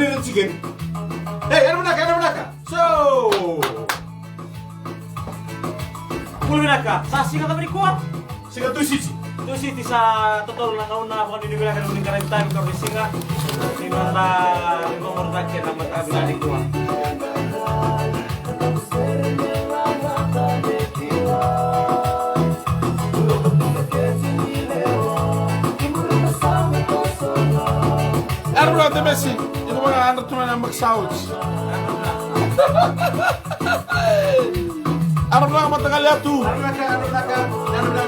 Pulih chicken. Hey, ano naka? So. Pulih naka. Sasi ka kami kuat. Singa tu sisi. Tu sisi sa totoo lang na ako hindi bila ka naman karang time ko singa. Singa na nomor rakyat na magkabila ni kuat. Arlo de Messi, ito mga anak naman ang mag-sounds. Arlo ang matagal yato. Ano naka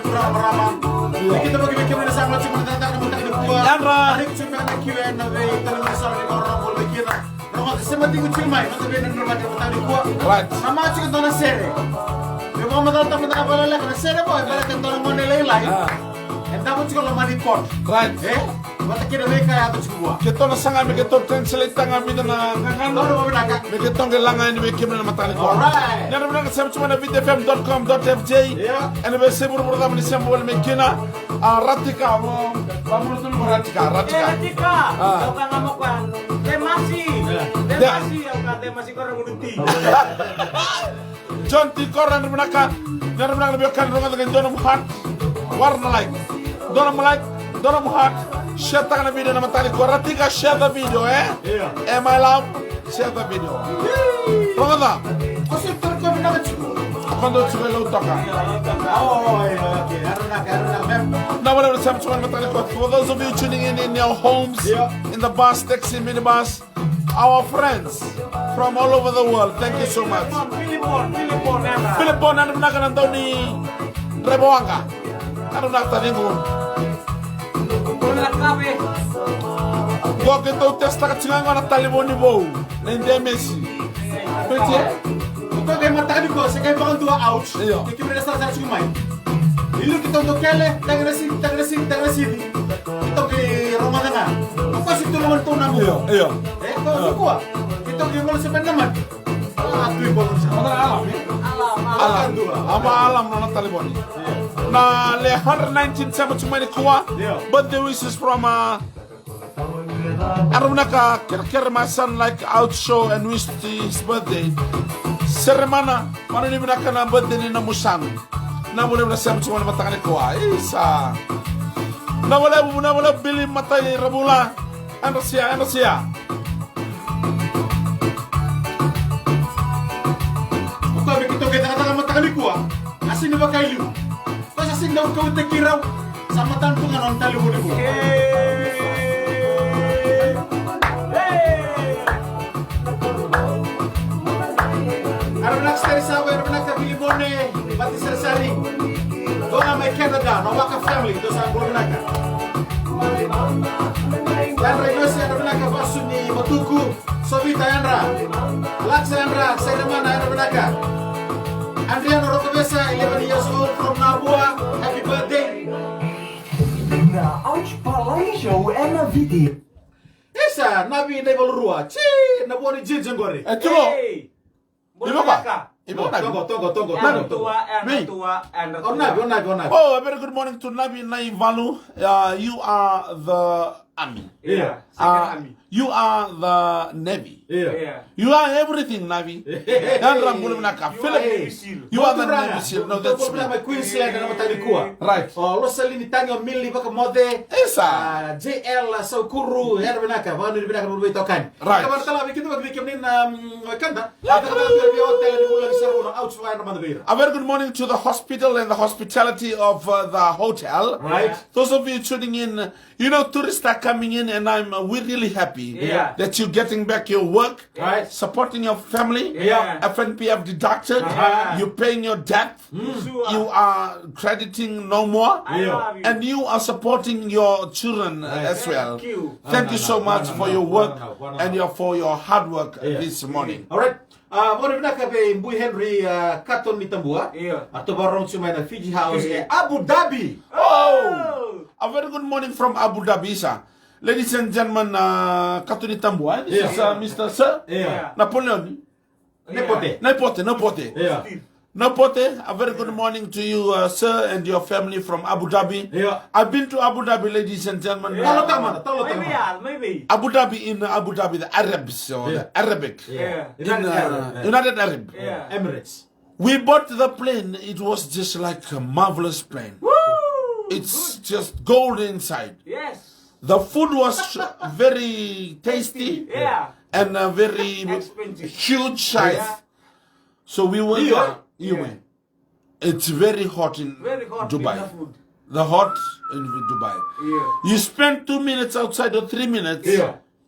kurang maramang. Kita bagi-bagi mo na sa mga cuma tatang naman tayo nagkuha. Yanra. Ano yung cuma na Q&A na tanong na sa mga orang mo lagyan. Sema tinggal cilmai, masa dia nak rumah dia tahu kuat. Right. Nama cik tu nak sere. Dia mau makan tamu tak apa lagi, nak sere boy, balik ke orang mana lain. Entah pun cik kalau mandi pot. Right. Mata kira mereka atau cik buat. Kita na sanga mi kita translate tanga mi na ngangano. Tahu apa nak? Mi kita ngelangan ni kim na matali ko. Alright. Nyana na kasam cuma na vidfm.com.fj. Ene be sebur murda mi sembol me kina. Ratika mo. Vamos no ratika. Ratika. Kau kan ngamuk kan. Demasi korang uduti. John T. Koran Runaka, Narabana Biokan Runga dengan Donam Hat, Warna like, Donam Hat, share the video nama tali Koratika, share the video, my love, share the video. Runga Kau terkau bina kecil. Kondo cuma lo toka. Oh, okay. Aruna. Now whatever time cuma matali ko. For those of you tuning in your homes, in the bus, taxi, minibus, our friends from all over the world, thank you so much. Filipon, ano na ka nandaw ni Reboanga? Ano na ka taningon? Gok ito testa ka tsingangan na talibon ni Bo na hindi Messi. Pwede? Ito kaya mata ka ko, sa kaya bakang dua out. Kaya kaya sa sumay. Ilu kita untuk kele, tangan sini. Kita ke rumah tengah. Apa sih tu lawan tu namu? Iya. Kau suka? Kita ke kalau sepen naman. Aku ibu alam. Ama alam na talibon. Na le 119 sama cuma ni kuwa. But the wishes from Arunaka kira my son like out show and wish his birthday. Seremana, mana ni binaka na birthday ni na musang. Na boleh berasa cuma ni mata ni kuwa. Isa. Na boleh bili mata ni rabula. Anasia. Kau begitu kita katakan mata ni kuwa. Asin ba kayu? Kau asin daun kau tekirau. Sama tanpa nganon tali boleh buat. Aruna stari sawe, aruna kabili bone, bati sersari. Dona mai Canada, no waka family, to sa aruna ka. Yanra yose aruna ka basuni matuku, sobita yanra. Laksa yanra, saidamana aruna ka. Andriano Rocavesa, 11 years old from Nabua. Happy birthday. Na ouch Palagi en na video. Esa, nabi na ibalurua. Chi, nabuo ni Jin Jengore. Tunggu. Nabi. Oh, a very good morning to Nabi Naivalu. You are the army. You are the navy. You are everything, Navi. Philip, you are the Navy SEAL. No, that's me. Queensland na matali kuwa. Right. Lo salini tango mili baka mode. Esa. JL Saukuru herbinaka. Bano binaka no way tokan. Right. Kabar tala bikin to bikin nin kanda. Ata kata bikin hotel ni mula bisaro no out swine na madabira. A very good morning to the hospital and the hospitality of the hotel. Right. Those of you tuning in, you know, tourists are coming in, and we're really happy that you're getting back your work, supporting your family. FNPF deducted. You're paying your debt. You are crediting no more, and you are supporting your children as well. Thank you so much for your work and for your hard work this morning. All right. Mori binaka be Mbu Henry Katon ni Tambua. Ato barong sumay na Fiji House Abu Dhabi. Oh, a very good morning from Abu Dhabi, sir. Ladies and gentlemen, Katon ni Tambua. This is Mr. Sir Napoleon. Nepote. Napote, a very good morning to you, sir, and your family from Abu Dhabi. Yeah. I've been to Abu Dhabi, ladies and gentlemen. Maybe. Abu Dhabi, the Arabs, or the Arabic. United Arab Emirates. We bought the plane. It was just like a marvelous plane. Woo! It's just gold inside. Yes. The food was very tasty and very Expensive. huge size. Yeah. So we went there. It's very hot in Very hot Dubai. in the food. The hot in Dubai. Yeah. You spend 2 minutes outside or 3 minutes.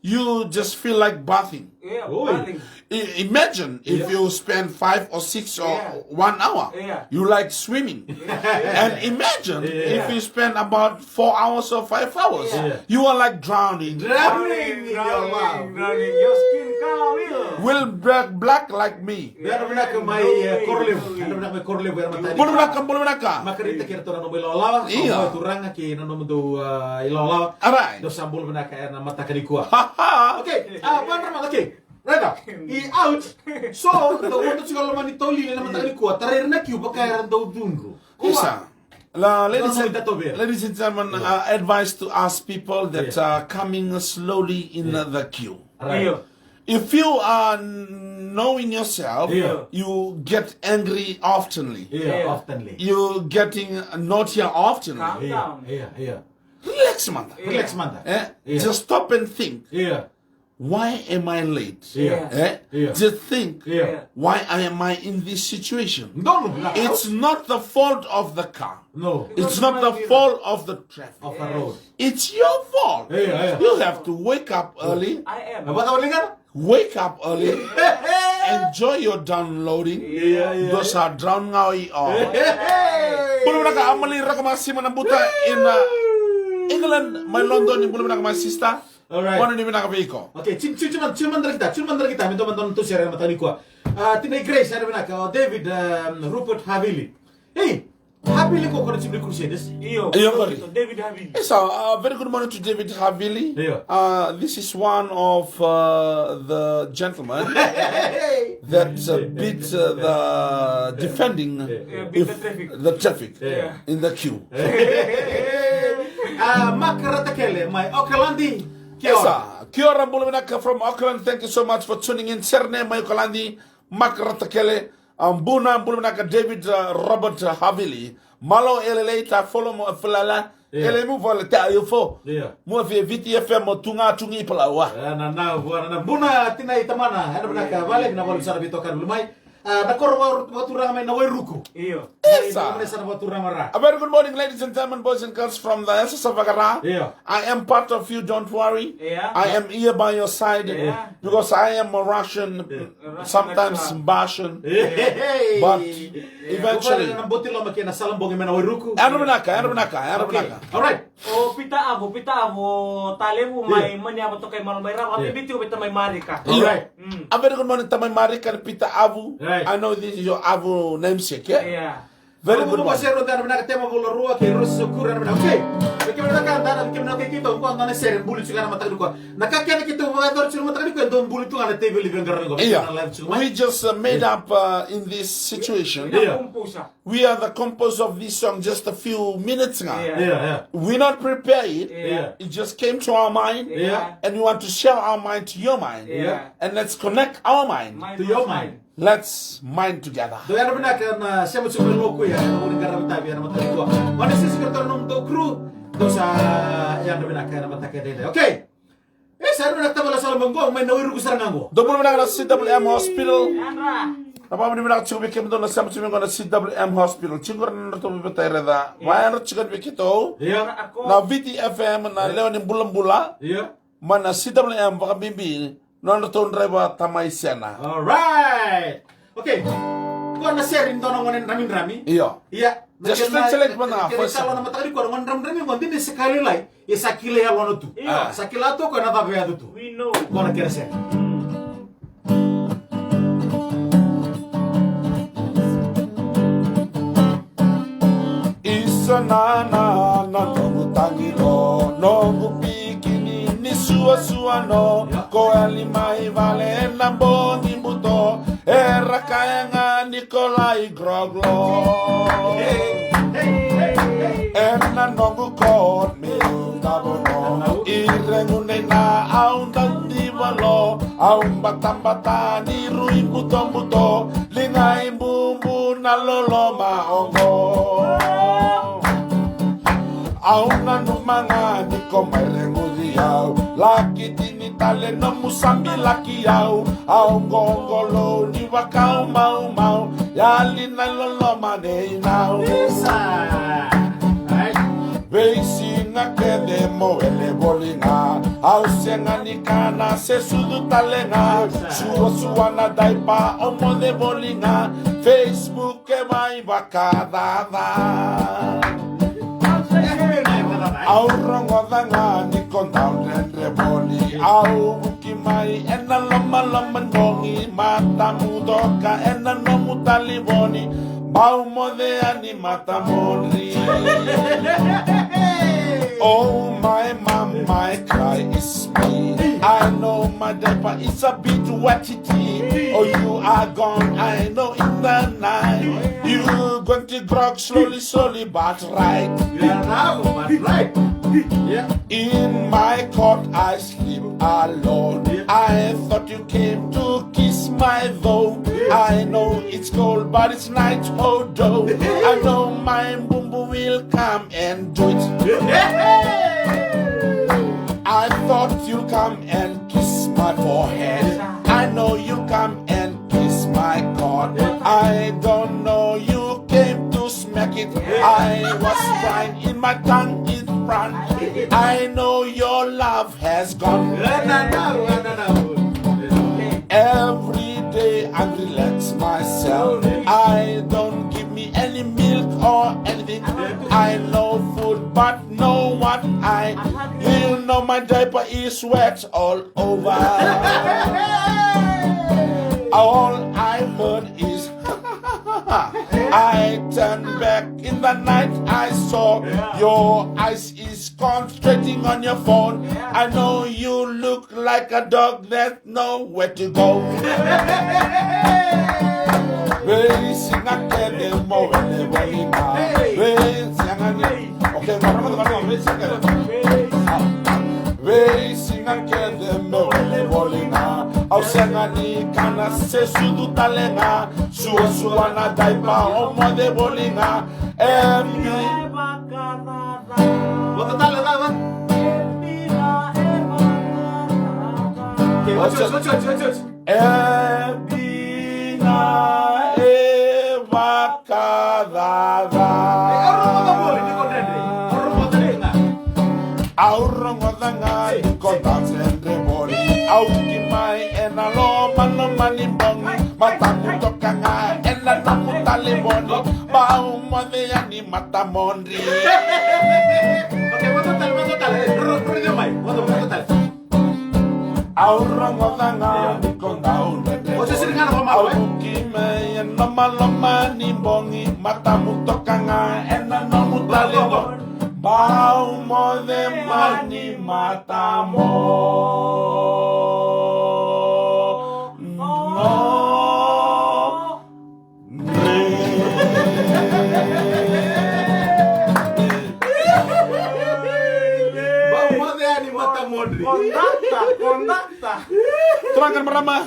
You just feel like bathing. Yeah. Oi. Darling. Imagine if you spend 5 or 6 or 1 hour. Yeah. You like swimming. And imagine if you spend about 4 hours or 5 hours. You are like drowning. Drowning in your mouth. Drowning. Your skin color Will black like me. Biar benak may korlev. Ano benak may korlev biar matali. Boleh nak. Makarita kira to na mo ilalawa. Iya. Turang ki na mo do ilalawa. Aray. Do sambul benak na mata kanikua. Haha. Okay. Okay. Right now, out. So, the water siguro man itoli na mata kanikua. Tarir na kiu baka daw dungo. Isa. Ladies and gentlemen, advice to ask people that are coming slowly in the queue. Right. If you are knowing yourself, you get angry oftenly. Oftenly. You getting naughty oftenly. Calm down. Relax, man. Relax, man. Just stop and think. Why am I late? Just think. Why am I in this situation? No. It's not the fault of the car. No. It's not the fault of the traffic. Of the road. It's your fault. You have to wake up early. I am. Apa tahu dengar? Wake up early. Enjoy your downloading. Those are drown ngawi all. Belum nak amali masih menembuta in England, my London, belum nak my sister. Alright. One ni nak vehicle. Okay, cuman dari kita, minta bantuan tu share mata ni kuah. Tinai Grace ada benak, David Rupert Havili. Hey, Havili kok kena cipri Crusaders? Iyo. David Havili. Yes, very good morning to David Havili. This is one of the gentlemen that beat the defending the traffic in the queue. Makaratakele, my Okalandi. Yes, Kia ora Buluminaka from Auckland. Thank you so much for tuning in. Serne my Okalandi, Makaratakele, Buna Buluminaka, David Robert Havili. Malo eleleita follow mo fulala. Ele mu vola ta yo fo. Mo fi VTFM mo tunga tungi palawa. Na buna tinai tamana. Ada benaka vale na wala sana bitokan lumai. Nakor waturang may naway ruko. Iyo. A very good morning, ladies and gentlemen, boys and girls from the SS of Agara. I am part of you, don't worry. I am here by your side because I am a Russian, sometimes Bashan, but eventually. Alright. Oh, pita abo, talemu may manyabo to kay Malmayra, kami bitiu bita may marika. Alright. A very good morning, Tamay Marika, Pita Abu. I know this is your Abu namesake, Very good morning. Okay. Bagaimana kanda bagaimana kita kau anda seren bulit juga nama tadi kau. Nakaknya kita mengatur cuma tadi kau don bulit tu anda table living garang kau. We just made up in this situation. We are the composers of this song just a few minutes now. We not prepared it. It just came to our mind, and we want to share our mind to your mind, and let's connect our mind to your mind. Let's mind together. Doyan benak na siya mo sumil mo kuya, na uling garang tabi na matali ko. Mana sisi kertas nung do crew, do sa yang benak na matake dede. Okay. Saya benak tabala salam banggo, may nawiru ko sarang ngo. Double benak na CWM Hospital. Apa mani benak cukup bikin betul na siapa cuma na CWM Hospital. Cinggur na to betul reda. Why na cikan bikin to? Na VTFM na leon yang bulan-bulan. Mana CWM baka bibi. Nono to driver tamay sena. Alright. Okay. Kau na sharing to nang wanen rami. Iya. Just select mana first. Kalau nama tadi kau wanen rami kau ini sekali lagi. Ya sakile ya wano tu. Sakila tu kau na tabe ya tu. We know. Kau na kira share. Isana na nongu tangilo nongu pikini ni sua no ko alimai vale namboni buto era kaya nga Nikolai Gro of love. And I know who called me Tabono. Irengune na aundan divalo. Aung batambata ni ruin buto. Lingay bumbu na lolo maongo. Aung nanumanga ni ko may rengudiyaw. Laki tinitale no musambi laki yaw. Aung gongolo ni wakao mau. Yali na lolo maneinaw. Veisi nga kede mo ele bolinga. Au senga ni kana se sudu talenga. Suwa na daipa omo de bolinga. Facebook ke mai bakadada. Au rongodanga ni kontaun rendre boli. Au buki mai ena loma ngongi. Mata mudoka ena nomu taliboni. Bau mode ani mata monri. Oh my mom, my cry is me. I know my diaper is a bit wetty. Oh you are gone, I know in the night. You going to grog slowly, but right. Yeah, now, but right. Yeah. In my cot I sleep alone. I thought you came to kiss my though. I know it's cold, but it's night, oh do. I know my bumbu will come and do it. I thought you'll come and kiss my forehead. I know you'll come and kiss my cord. I don't know you came to smack it. I was crying in my tongue in front. I know your love has gone. Every day I relax myself. I don't give me any milk or anything. I know food but know what I. You know my diaper is wet all over. All I heard is I turned back in the night. I saw your eyes is concentrating on your phone. I know you look like a dog that know where to go. Racing a kede mo ele bolina. Okay, racing a kede mo ele bolina. Au sengani kana se sudu talenga. Suwa na daipa omo de bolinga. What the What's Ebina Eva Kadada Aurongodanga Kodam Sendre Bori Auki Mai Ena Loma Loma Limbongi Matamu Tokanga Ena Namu Taliboni Bau Modiani Matamondri. Okay, what the Aurongodanga Kodam Auki Mai Ena Loma Limbongi Matamu Tokanga Ena Namu Taliboni Bau Modemani Matamo. Terangkan berama.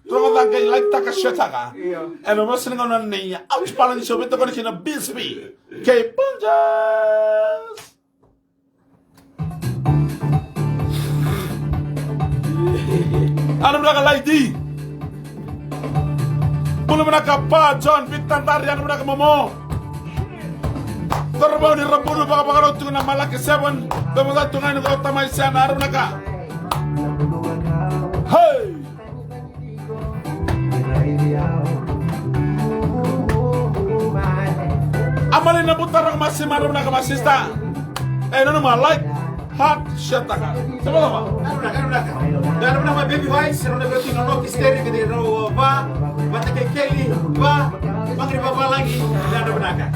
Terangkan kay like taka shetaka. And we're listening on the ouch Palagi show with the connection of Bisbee. Okay, Punjas. Ano mga lady? Mula mo na ka pa, John, Vitantari, ano mo na ka mo? Tarabaw ni Rabuno, baka pakarot yung na malaki 7. Tumagat yung ngayon ko tamay siya na araw na ka. Hey! Amalin na butar ang masim araw na ka masista. Eh, ano naman, like, hot, shit na ka. Sama ba? Ano na baby wise, ano na gati no kisteri kedi ro ba, bata kay Kelly ba, magri ba lagi, ano ba naka.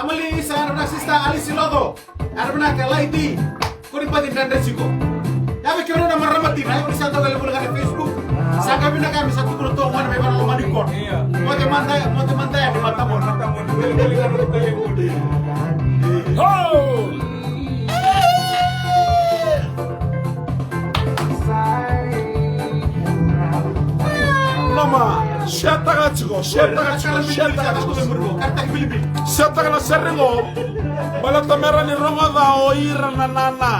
Amali sa ano na sista Ali Silogo, ano ba naka lady, kung pa din tanda siko. Yabe kyo na maramati na, yung isa to galing mo na Facebook, Saka bina kami satu kulo to mana may parang manikot. Mo te manda ya di mata mo. Oh! Nama, siapa kaciko, Karta Filipin. siapa kena seringo, balata merah ni Ramadan o ira na nana,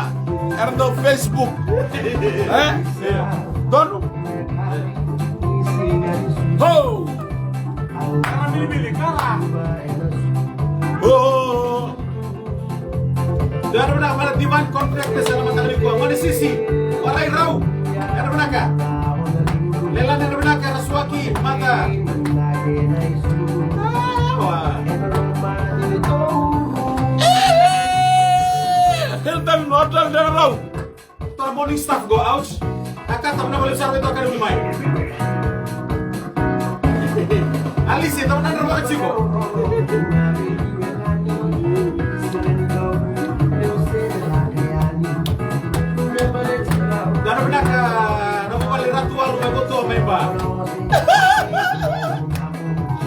erdo Facebook, Don, ho, oh, Dan benak mana diwan kontrak sama tali gua. Mana sisi? Warai rau. Ada benak ka? Lelan ada benak ka rasuaki mata. hildan hotel dan rau, Tor morning staff go out. Akat tak pernah boleh sarwa itu akan lumai. Alice, tak pernah nerima kecil kok. Dan benak ka, nama balik ratual lumai betul member.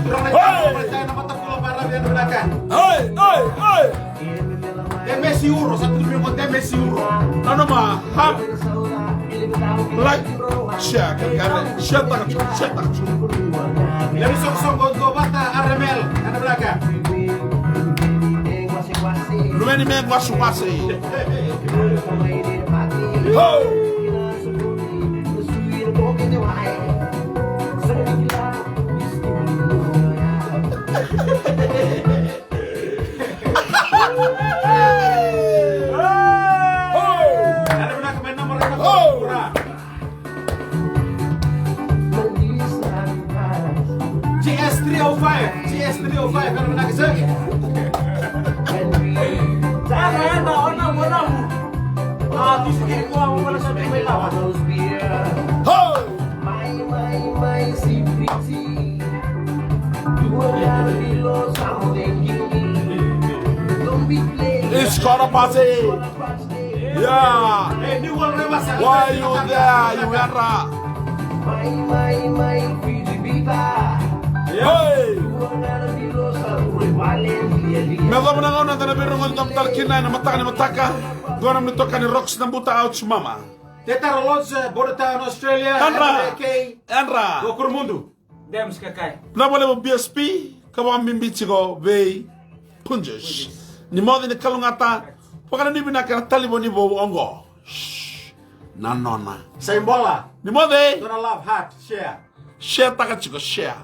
Kurang ajar percaya nama terpulau parah dan benak ka. hey, Messi euro, satu lebih mau Messi euro. nama ham, like, share, siapa kaciko, Dari sok-sok go bata RML, ada belakang. lumeni me guasuase, ho. Ada belakang main nomor itu. Oh. GS 305, ada belakang saya. It's gonna pass it. Yeah. Ini wal rebas. Why you there, you era? Hey. Melo menangau nanti nabi rungon dokter kina na mataka. Gua nam nitokan ni rocks na buta ouch mama. Tetar Lodge, Border Australia, Enra. Gokur Mundo. Dems kakay. Na boleh mo BSP, kawan bimbici go vei punjes. Ni modi ni kalungata, pakana ni binakana talibo ni bo ongo. Nanona. Sembola. Ni modi, Dona love heart, share. share taka chiko share.